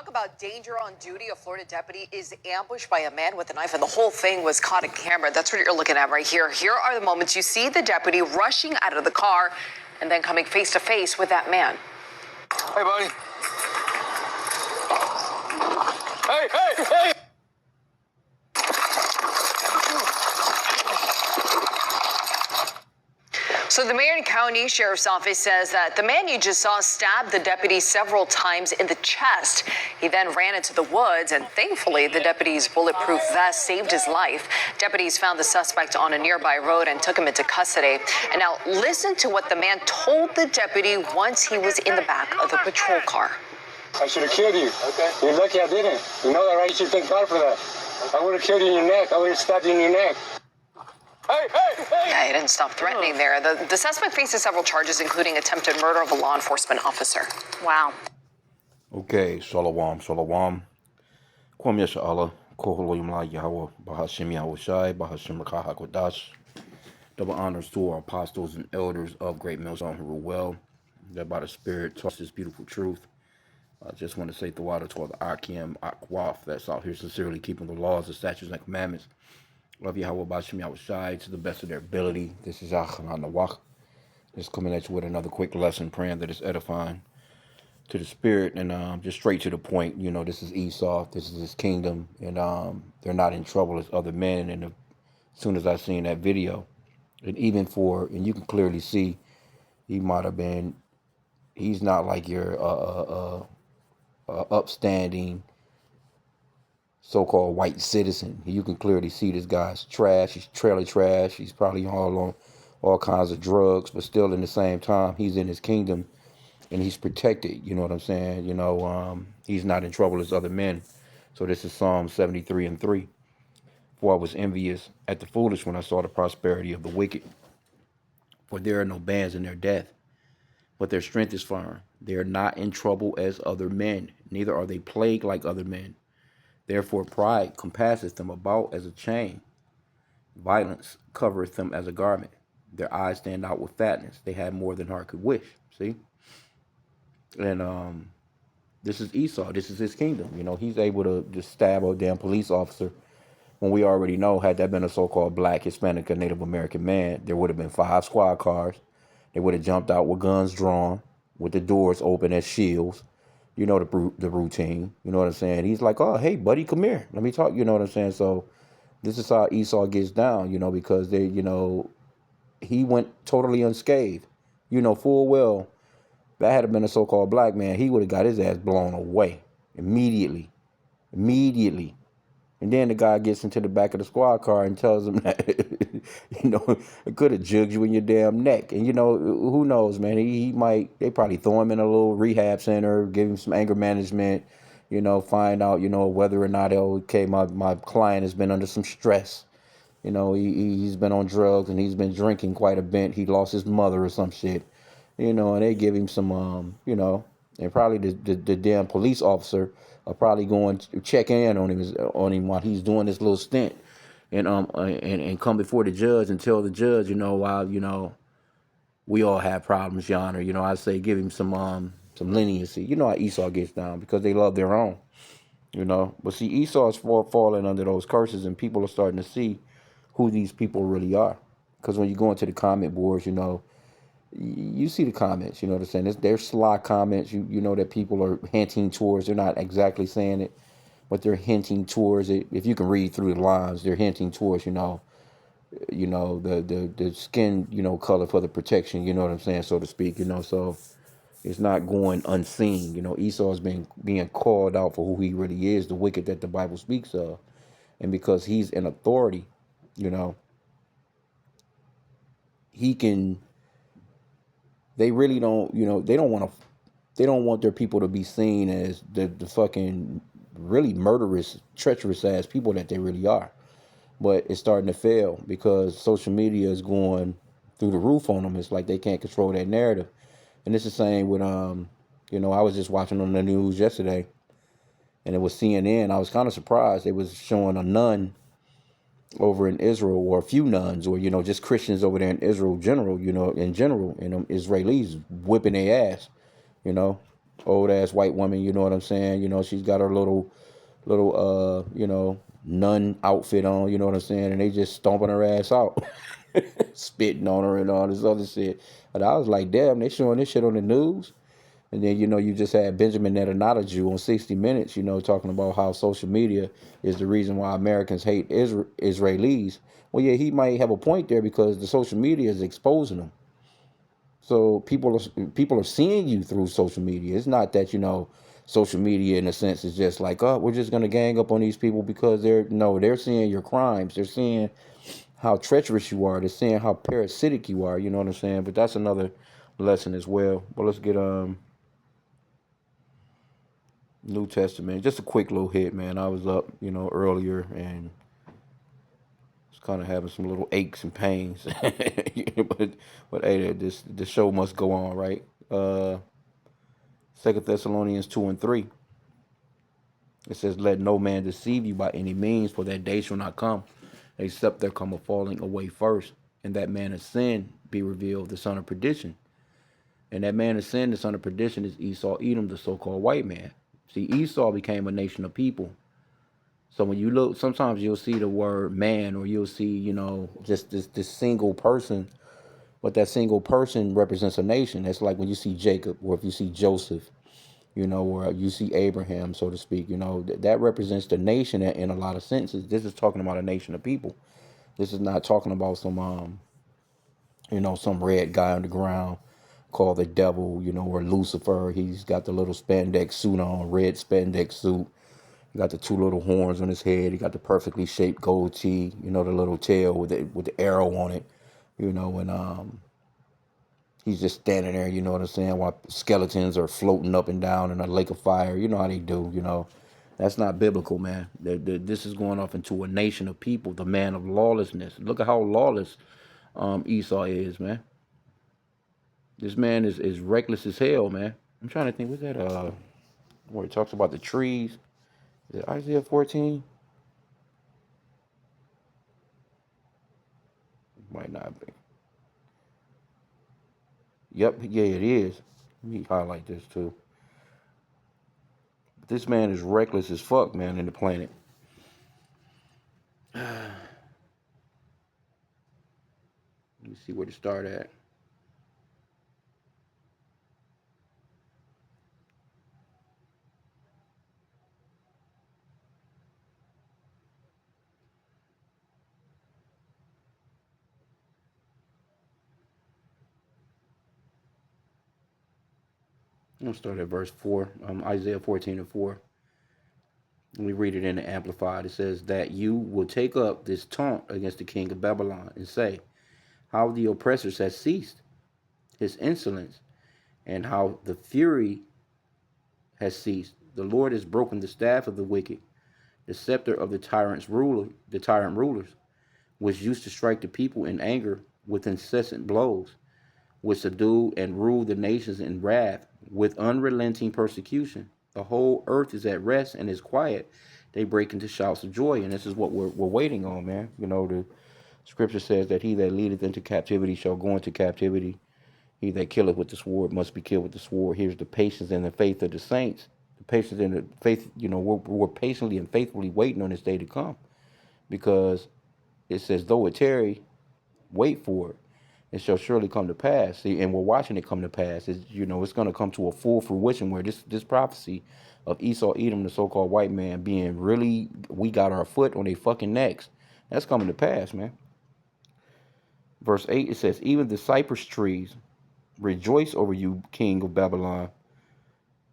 talk about danger on duty. A Florida deputy is ambushed by a man with a knife, and the whole thing was caught in camera. That's what you're looking at right here. Here are the moments you see the deputy rushing out of the car and then coming face to face with that man. Hey, buddy. Hey! So the Marion County Sheriff's Office says that the man you just saw stabbed the deputy several times in the chest. He then ran into the woods, and thankfully the deputy's bulletproof vest saved his life. Deputies found the suspect on a nearby road and took him into custody. And now listen to what the man told the deputy once he was in the back of the patrol car. I should have killed you. Okay. You're lucky I didn't. You know that, right? You should thank God for that. I would have killed you in your neck. I would have stabbed you in your neck. Hey! Yeah, he didn't stop threatening there. The suspect faces several charges, including attempted murder of a law enforcement officer. Wow. Okay, shalom. Kwam Yasha Allah, Koholoyim La Yahweh, Bahashim Yahweh Shai, Bahashim Rakah HaKodash. Double honors to our apostles and elders of Great Millstone who rule well, that by the Spirit taught this beautiful truth. I just want to say the water to all the H.I.M, Akwaf that's out here sincerely keeping the laws, the statutes, and commandments. Love Yahweh Bashim Yahweh Shai to the best of their ability. This is Achanan Nawach. Just coming at you with another quick lesson, praying that it's edifying to the spirit and just straight to the point. You know, this is Esau, this is his kingdom, and they're not in trouble as other men. And as soon as I seen that video, and even and you can clearly see he's not like your upstanding so-called white citizen. You can clearly see this guy's trash. He's trailer trash. He's probably on all kinds of drugs, but still in the same time, he's in his kingdom and he's protected. You know what I'm saying? You know, he's not in trouble as other men. So this is Psalm 73:3. For I was envious at the foolish when I saw the prosperity of the wicked. For there are no bands in their death, but their strength is firm. They are not in trouble as other men, neither are they plagued like other men. Therefore pride compasseth them about as a chain. Violence covereth them as a garment. Their eyes stand out with fatness. They have more than heart could wish. See? And this is Esau. This is his kingdom. You know, he's able to just stab a damn police officer when we already know, had that been a so-called black, Hispanic, or Native American man, there would have been 5 squad cars. They would have jumped out with guns drawn, with the doors open as shields. You know the routine. You know what I'm saying? He's like, oh, hey, buddy, come here. Let me talk. You know what I'm saying? So this is how Esau gets down, you know, because he went totally unscathed. You know, full well, that had been a so-called black man, he would have got his ass blown away immediately. And then the guy gets into the back of the squad car and tells him that, it could have jugged you in your damn neck. And, who knows, man, they probably throw him in a little rehab center, give him some anger management, find out, whether or not, okay, my client has been under some stress. He's been on drugs and he's been drinking quite a bit. He lost his mother or some shit, and they give him some, and probably the damn police officer are probably going to check in on him while he's doing this little stint, and come before the judge and tell the judge, while we all have problems, Your Honor. I say give him some leniency. You know how Esau gets down because they love their own, But see, Esau is falling under those curses, and people are starting to see who these people really are. Because when you go into the comment boards, you see the comments, you know what I'm saying? They're sly comments, you know that people are hinting towards, they're not exactly saying it, but they're hinting towards it. If you can read through the lines, they're hinting towards, the skin, color for the protection, you know what I'm saying, so to speak, so it's not going unseen. Esau is being called out for who he really is, the wicked that the Bible speaks of. And because he's in authority, he can. They really don't, they don't want their people to be seen as the fucking really murderous, treacherous ass people that they really are. But it's starting to fail because social media is going through the roof on them. It's like they can't control that narrative. And it's the same with, I was just watching on the news yesterday and it was CNN. I was kind of surprised. It was showing a nun over in Israel, or a few nuns, or just Christians over there in Israel in general, and Israelis whipping their ass, Old ass white woman, you know what I'm saying? You know, she's got her little nun outfit on, you know what I'm saying? And they just stomping her ass out. Spitting on her and all this other shit. And I was like, damn, they showing this shit on the news. And then, you just had Benjamin Netanyahu on 60 Minutes, talking about how social media is the reason why Americans hate Israelis. Well, yeah, he might have a point there because the social media is exposing them. So people are seeing you through social media. It's not that, social media in a sense is just like, oh, we're just gonna gang up on these people because they're seeing your crimes. They're seeing how treacherous you are. They're seeing how parasitic you are. You know what I'm saying? But that's another lesson as well. But let's get New Testament. Just a quick little hit, man. I was up, earlier and was kind of having some little aches and pains. but hey, this show must go on, right? 2 Thessalonians 2:3. It says, "Let no man deceive you by any means, for that day shall not come, except there come a falling away first, and that man of sin be revealed, the son of perdition." And that man of sin, the son of perdition, is Esau, Edom, the so-called white man. See, Esau became a nation of people. So when you look, sometimes you'll see the word man, or you'll see, just this single person, but that single person represents a nation. That's like when you see Jacob, or if you see Joseph, or you see Abraham, so to speak, that represents the nation in a lot of senses. This is talking about a nation of people. This is not talking about some red guy on the ground called the devil, or Lucifer. He's got the little spandex suit on, red spandex suit. He got the two little horns on his head. He got the perfectly shaped goatee, the little tail with the arrow on it, and he's just standing there, you know what I'm saying, while skeletons are floating up and down in a lake of fire. You know how they do. That's not biblical, man. This is going off into a nation of people, the man of lawlessness. Look at how lawless Esau is, man. This man is reckless as hell, man. I'm trying to think, what's that, where it talks about the trees? Is it Isaiah 14? Might not be. Yep, yeah, it is. Let me highlight this too. This man is reckless as fuck, man, in the planet. Let me see where to start at. I'm gonna start at verse 4, Isaiah 14:4. Let me read it in the Amplified. It says that you will take up this taunt against the king of Babylon and say, how the oppressors has ceased his insolence, and how the fury has ceased. The Lord has broken the staff of the wicked, the scepter of the tyrant rulers, which used to strike the people in anger with incessant blows, which subdue and rule the nations in wrath with unrelenting persecution. The whole earth is at rest and is quiet. They break into shouts of joy, and this is what we're waiting on, man. The scripture says that he that leadeth into captivity shall go into captivity. He that killeth with the sword must be killed with the sword. Here's the patience and the faith of the saints. The patience and the faith, we're patiently and faithfully waiting on this day to come, because it says, though it tarry, wait for it. It shall surely come to pass. See, and we're watching it come to pass. It's going to come to a full fruition, where this prophecy of Esau, Edom, the so-called white man, being really, we got our foot on their fucking necks. That's coming to pass, man. Verse 8, it says, even the cypress trees rejoice over you, king of Babylon.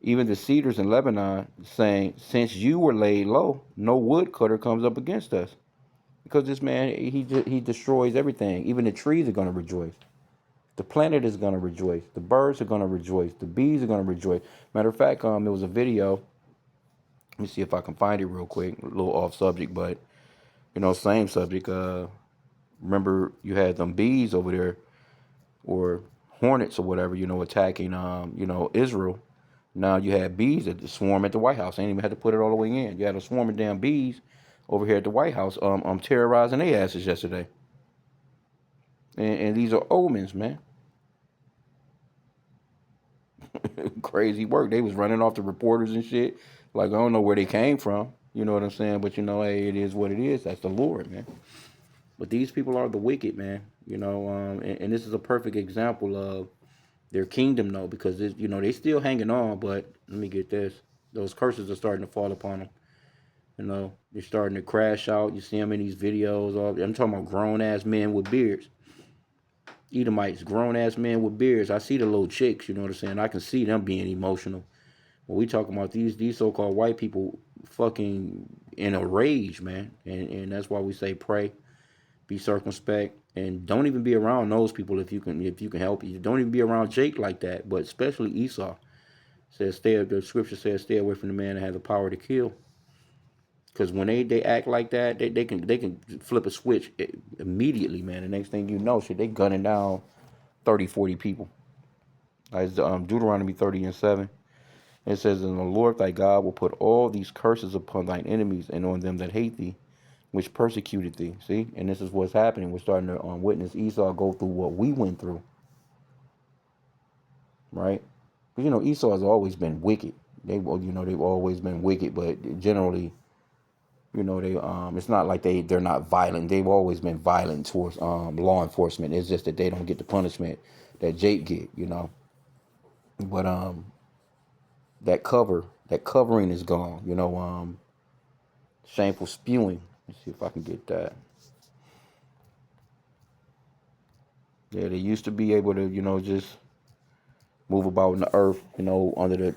Even the cedars in Lebanon, saying, since you were laid low, no woodcutter comes up against us. Because this man, he destroys everything. Even the trees are going to rejoice. The planet is going to rejoice. The birds are going to rejoice. The bees are going to rejoice. Matter of fact, there was a video. Let me see if I can find it real quick. A little off subject, but, same subject. Remember, you had them bees over there, or hornets or whatever, attacking, Israel. Now you had bees that swarm at the White House. They ain't even had to put it all the way in. You had a swarm of damn bees over here at the White House, terrorizing their asses yesterday. And these are omens, man. Crazy work. They was running off the reporters and shit. Like, I don't know where they came from. You know what I'm saying? But, hey, it is what it is. That's the Lord, man. But these people are the wicked, man. And this is a perfect example of their kingdom, though, because, they still hanging on. But let me get this. Those curses are starting to fall upon them. They're starting to crash out. You see them in these videos. I'm talking about grown-ass men with beards. Edomites, grown-ass men with beards. I see the little chicks, you know what I'm saying? I can see them being emotional. When we talking about these so-called white people fucking in a rage, man. And that's why we say pray, be circumspect, and don't even be around those people if you can help you. Don't even be around Jake like that, but especially Esau. The scripture says stay away from the man that has the power to kill. Because when they act like that, they can flip a switch immediately, man. The next thing you know, shit, they gunning down 30, 40 people. As Deuteronomy 30:7. It says, and the Lord thy God will put all these curses upon thine enemies and on them that hate thee, which persecuted thee. See? And this is what's happening. We're starting to witness Esau go through what we went through. Right? Because, Esau has always been wicked. They've always been wicked, but generally, they it's not like they're not violent. They've always been violent towards law enforcement. It's just that they don't get the punishment that Jake get. But that covering is gone. Shameful spewing. Let's see if I can get that. Yeah, they used to be able to, just move about in the earth, under the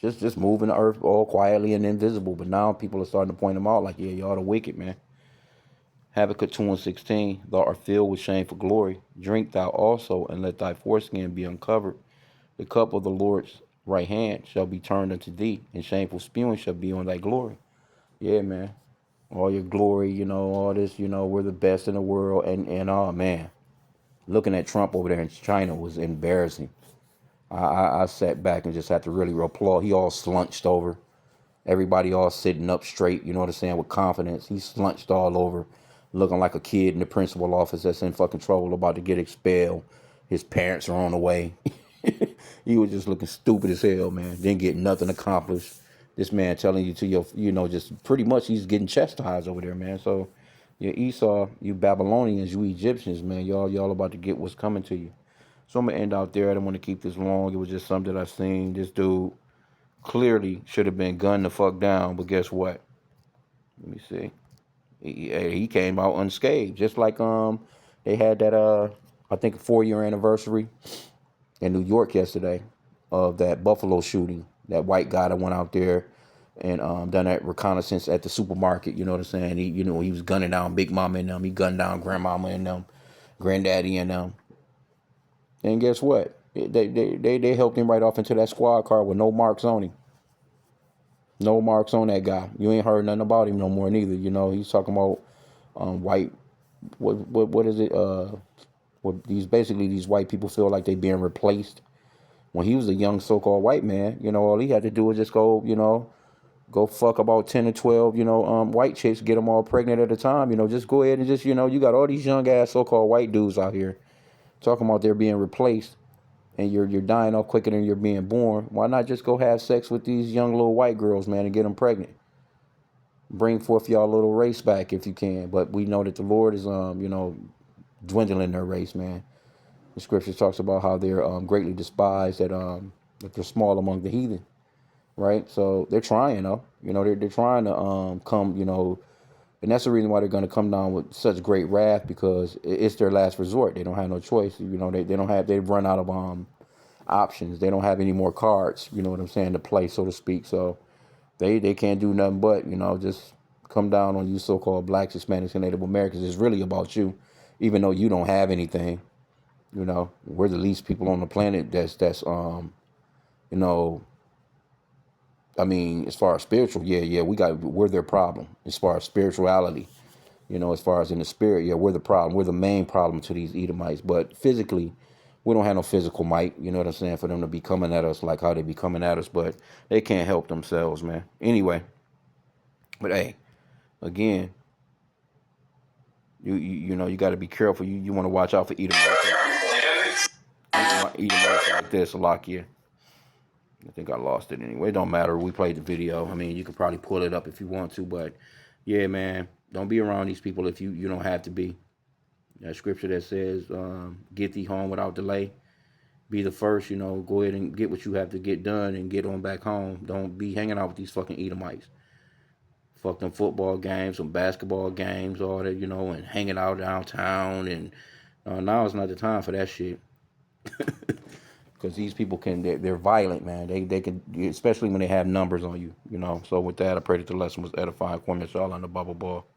just move in the earth all quietly and invisible. But now people are starting to point them out like, yeah, y'all the wicked, man. Habakkuk 2:16, thou art filled with shameful glory. Drink thou also, and let thy foreskin be uncovered. The cup of the Lord's right hand shall be turned unto thee, and shameful spewing shall be on thy glory. Yeah, man. All your glory, all this, we're the best in the world. And oh, man, looking at Trump over there in China was embarrassing. I sat back and just had to really applaud. He all slunched over. Everybody all sitting up straight, you know what I'm saying, with confidence. He slunched all over, looking like a kid in the principal office that's in fucking trouble, about to get expelled. His parents are on the way. He was just looking stupid as hell, man. Didn't get nothing accomplished. This man telling you to your, just pretty much he's getting chastised over there, man. So, you Esau, you Babylonians, you Egyptians, man, y'all about to get what's coming to you. So I'm gonna end out there. I don't want to keep this long. It was just something that I seen. This dude clearly should have been gunned the fuck down, but guess what? Let me see. He came out unscathed, just like they had that I think a 4-year anniversary in New York yesterday of that Buffalo shooting. That white guy that went out there and done that reconnaissance at the supermarket. You know what I'm saying? He was gunning down Big Mama and them. He gunned down Grandmama and them, Granddaddy and them. And guess what? They helped him right off into that squad car with no marks on him. No marks on that guy. You ain't heard nothing about him no more neither. He's talking about white. What is it? These white people feel like they being replaced. When he was a young so-called white man, all he had to do was just go fuck about 10 or 12, white chicks, get them all pregnant at a time. Just go ahead and just, you got all these young ass so-called white dudes out here talking about they're being replaced, and you're dying off quicker than you're being born. Why not just go have sex with these young little white girls, man, and get them pregnant? Bring forth y'all little race back if you can. But we know that the Lord is, dwindling their race, man. The scripture talks about how they're greatly despised, that they're small among the heathen, right? So they're trying, though. They're trying to come, and that's the reason why they're going to come down with such great wrath, because it's their last resort. They don't have no choice. They've run out of options. They don't have any more cards, you know what I'm saying, to play, so to speak. So they can't do nothing but, just come down on you so-called blacks, Hispanics, and Native Americans. It's really about you, even though you don't have anything. We're the least people on the planet that's I mean, as far as spiritual, yeah, we're their problem. As far as spirituality, as far as in the spirit, yeah, we're the problem. We're the main problem to these Edomites. But physically, we don't have no physical might, you know what I'm saying, for them to be coming at us like how they be coming at us. But they can't help themselves, man. Anyway, but hey, again, you got to be careful. You want to watch out for Edomites. Edomites like this, Lakia. I think I lost it anyway. It don't matter. We played the video. I mean, you could probably pull it up if you want to, but yeah, man, don't be around these people if you don't have to be. That scripture that says, "Get thee home without delay." Be the first, go ahead and get what you have to get done and get on back home. Don't be hanging out with these fucking Edomites. Fuck them football games, some basketball games, all that, and hanging out downtown. And now is not the time for that shit. Because these people they're violent, man. They can, especially when they have numbers on you. So with that, I pray that the lesson was edifying. Kwame Shala on the Bubble Ball.